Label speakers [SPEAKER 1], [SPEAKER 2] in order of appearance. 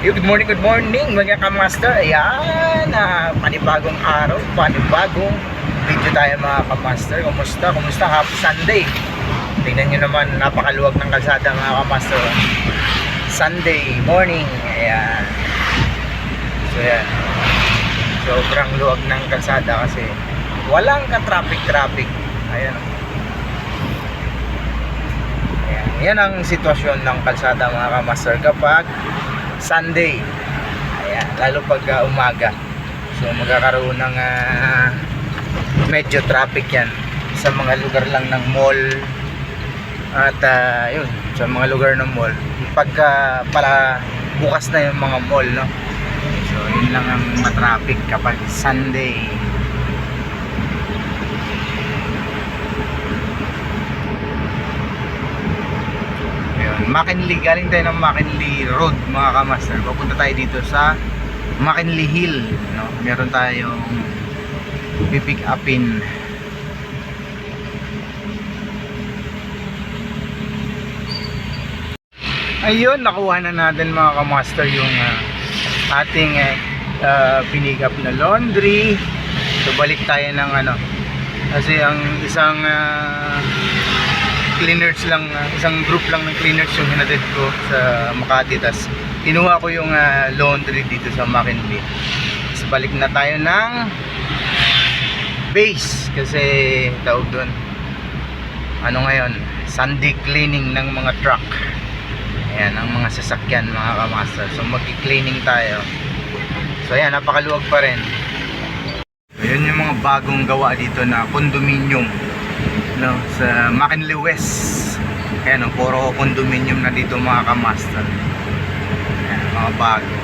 [SPEAKER 1] Good morning mga kamaster. Ayan, panibagong araw, panibagong video tayo mga kamaster. Kumusta? Happy Sunday. Tingnan nyo naman, napakaluwag ng kalsada mga kamaster. Sunday morning. Ayan. So yan, sobrang luwag ng kalsada kasi walang ka-traffic. Ayan. Ayan. Yan ang sitwasyon ng kalsada mga kamaster kapag Sunday. Ayan, lalo pag umaga. So magkakaroon ng medyo traffic yan sa mga lugar lang ng mall. At yun, sa mga lugar ng mall pagka pala bukas na yung mga mall, no? So yun lang ang matraffic kapag Sunday. McKinley, galing tayo ng McKinley Road mga kamaster. Papunta tayo dito sa McKinley Hill, no? Meron tayong pipick upin. Ayun, nakuha na natin mga kamaster yung ating pinick up na laundry. So balik tayo ng kasi ang isang cleaners lang, isang group lang ng cleaners yung hinatid ko sa Makati. Tas kinuha ko yung laundry dito sa McKinley. Tapos balik na tayo ng base kasi tawag doon ngayon, Sunday cleaning ng mga truck. Ayan, ang mga sasakyan mga kamaster. So magki-cleaning tayo. So ayan, napakaluwag pa rin. Ayan yung mga bagong gawa dito na condominium, no, sa McKinley West. Ayan, puro condominium na dito mga kamaster. Ayan, mga bago.